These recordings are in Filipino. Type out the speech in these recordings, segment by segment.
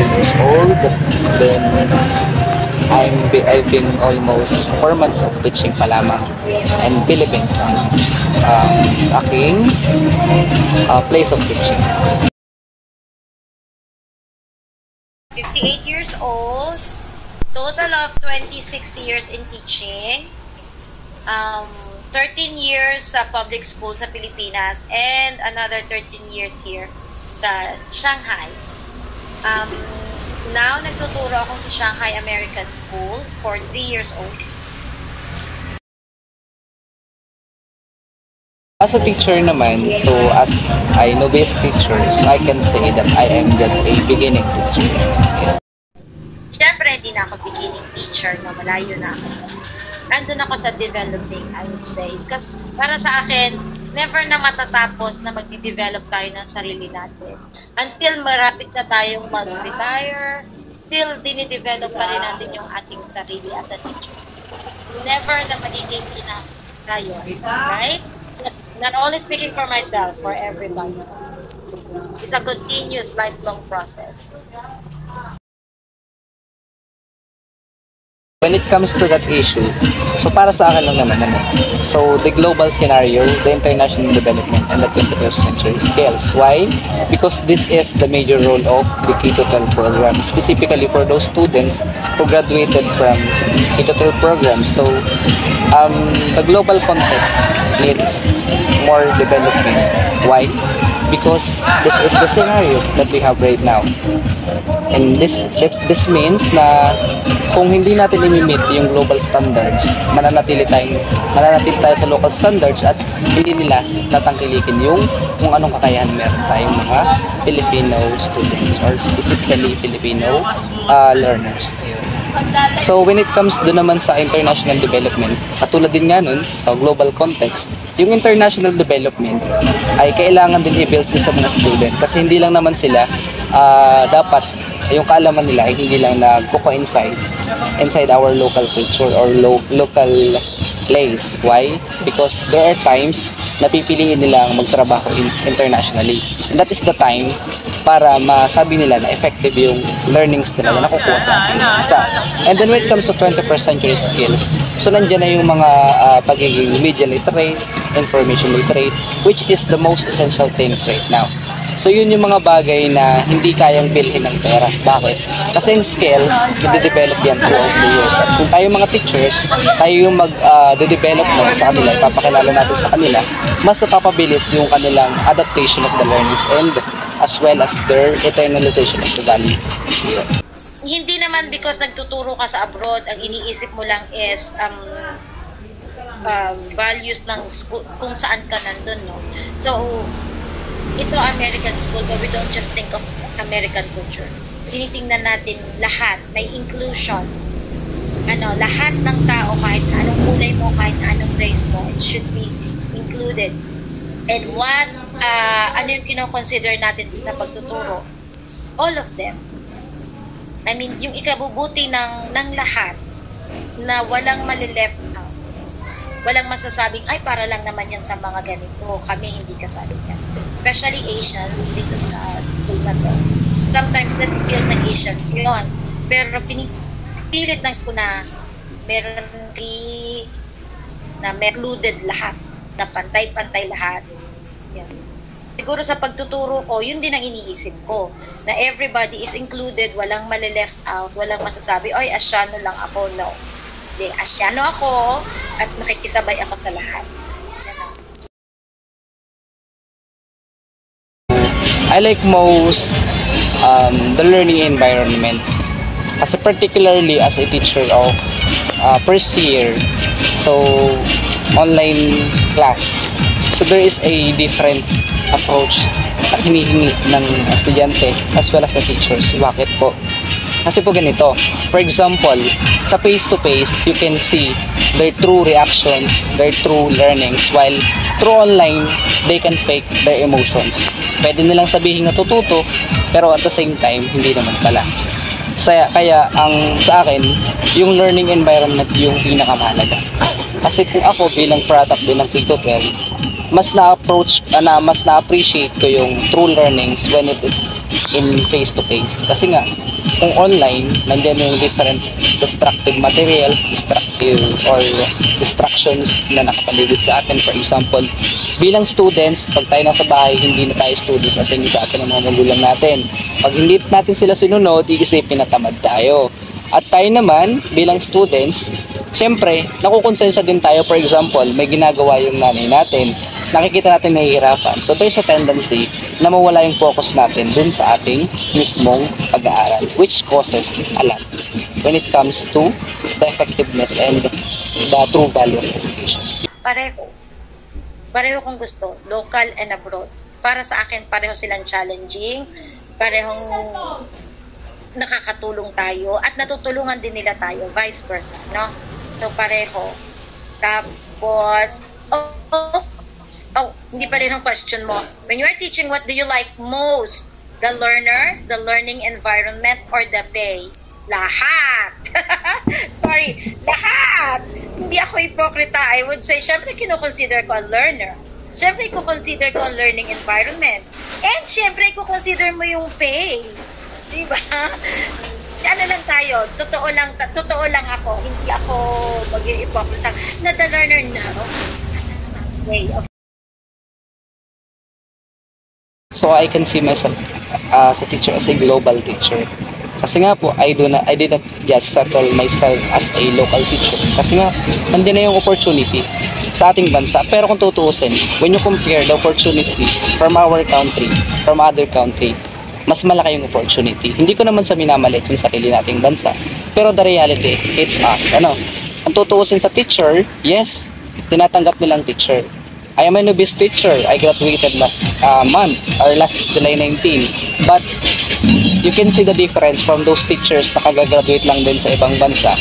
years old. Then I've been almost 4 months of teaching pa lamang in Philippines ang aking place of teaching. 58 years old, total of 26 years in teaching, 13 years sa public school sa Pilipinas, and another 13 years here sa Shanghai. Now, nagtuturo ako sa Shanghai American School for 3 years old. As a teacher naman, so as a novice teacher, so I can say that I am just a beginning teacher. Siyempre, hindi na ako beginning teacher, no? Malayo na ako. Andun ako sa developing, I would say. Kasi para sa akin, never na matatapos na magdi-develop tayo ng sarili natin. Until marapit na tayong mag-retire, still dinidevelop pa rin natin yung ating sarili as a teacher. Never na magiging ina tayo, right? Not only speaking for myself, for everybody. It's a continuous, lifelong process. When it comes to that issue, so para sa akin lang naman, so the global scenario, the international development, and the 21st century scales. Why? Because this is the major role of the K-12 program, specifically for those students who graduated from K-12 programs. So, the global context needs more development. Why? Because this is the scenario that we have right now. And this means na kung hindi natin i-meet yung global standards, mananatili tayo sa local standards at hindi nila tatangkilikin yung kung anong kakayahan meron tayong mga Filipino students or specifically Filipino learners. So when it comes doon naman sa international development, katulad din nga nun sa global context, yung international development ay kailangan din i-build din sa mga student kasi hindi lang naman sila dapat yung kaalaman nila ay hindi lang nagko-coincide inside our local culture or local place. Why? Because there are times na pipiliin nilang magtrabaho internationally. And that is the time para masabi nila na effective yung learnings nila na nakukuha sa. And then when it comes to 21st century skills, so nandiyan na yung mga pagiging media literate, information literate, which is the most essential things right now. So yun yung mga bagay na hindi kayang bilhin ng pera. Bakit? Kasi yung skills, i-develop yan throughout the years. At kung tayo mga teachers, tayo yung mag-develop naman sa kanila, ipapakilala natin sa kanila, mas napapabilis yung kanilang adaptation of the learnings and as well as their internalization of the value. Yeah. Hindi naman because nagtuturo ka sa abroad, ang iniisip mo lang is values ng school, kung saan ka nandun, no? So, ito American school, but we don't just think of American culture. Tinitingnan natin lahat, may inclusion. Lahat ng tao, kahit anong kulay mo, kahit anong race mo, it should be included. And what, ano yung kino-consider natin sa pagtuturo? All of them. I mean, yung ikabubuti ng lahat na walang mali-left out. Walang masasabing, ay, para lang naman yan sa mga ganito. Kami hindi kasali dyan. Especially Asians dito sa school na to. Sometimes na-feel ng Asians yun. Pero pinipilit ng school na meron na included lahat. Na pantay-pantay lahat. Yan. Siguro sa pagtuturo ko, yun din ang iniisip ko. Na everybody is included, walang mali-left out, walang masasabi, oy, Asyano lang ako. No. Hindi, Asyano ako at makikisabay ako sa lahat. I like most the learning environment as particularly as a teacher of first year, so online class. So there is a different approach na hinihingi ng estudyante as well as the teachers. Bakit po? Kasi po ganito, for example, sa face-to-face, you can see their true reactions, their true learnings, while through online, they can fake their emotions. Pwede nilang sabihin natututo, pero at the same time, hindi naman pala. Kaya sa akin, yung learning environment yung pinakamahalaga. Kasi kung ako bilang product din ng K-12, mas na-appreciate ko yung true learnings when it is in face-to-face. Kasi nga, kung online, nandyan yung different destructive materials, destructive or distractions na nakapaligid sa atin. For example, bilang students, pag tayo nasa bahay, hindi na tayo students at hindi sa atin ang mga magulang natin. Pag hindi natin sila sinunod, iisipin na tamad tayo. At tayo naman, bilang students, syempre, nakukonsensya din tayo. For example, may ginagawa yung nanay natin, nakikita natin nahihirapan. So there's a tendency na mawala yung focus natin dun sa ating mismong pag-aaral, which causes a lot when it comes to the effectiveness and the true value of education. Pareho kong gusto, local and abroad. Para sa akin, pareho silang challenging, parehong nakakatulong tayo at natutulungan din nila tayo, vice versa, no? So pareho. Tapos, hindi pa rin ang question mo. When you are teaching, what do you like most? The learners, the learning environment, or the pay? Lahat! Sorry, lahat! Hindi ako hipokrita. I would say, syempre kino-consider ko ang learner. Syempre ko-consider ko ang learning environment. And syempre ko-consider mo yung pay. Diba? Ano lang tayo, totoo lang ako, hindi ako mag-i-hipokrita na the learner now. Way of So I can see myself as a teacher, as a global teacher. Kasi nga po, I did not just settle myself as a local teacher. Kasi nga, nandiyan na yung opportunity sa ating bansa. Pero kung tutuusin, when you compare the opportunity from our country, from other country, mas malaki yung opportunity. Hindi ko naman sa minamalit yung sarili nating bansa. Pero the reality, it's us. Kung tutuusin sa teacher, yes, tinatanggap nilang teacher. I am a novice teacher. I graduated last month or last July 19. But you can see the difference from those teachers na kagagraduate lang din sa ibang bansa.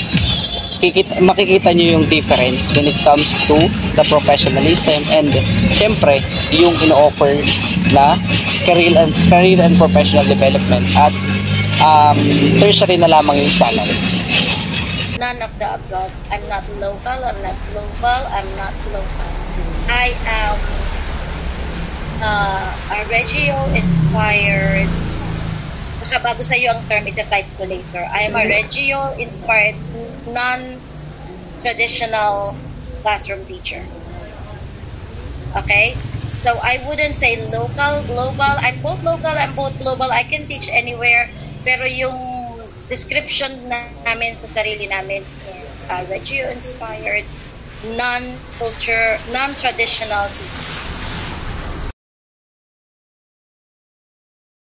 Makikita nyo yung difference when it comes to the professionalism and syempre yung ino-offer na career and professional development at tertiary na lamang yung salary. none of the above. I'm not local, I'm not global, I'm not local. I am a Reggio-inspired, baka bago sa'yo ang term, ita-type ko later. I am a Reggio-inspired, non-traditional classroom teacher. Okay? So, I wouldn't say local, global. I'm both local, I'm both global. I can teach anywhere. Pero yung description namin sa sarili namin, Reggio-inspired, non-culture, non-traditional teacher.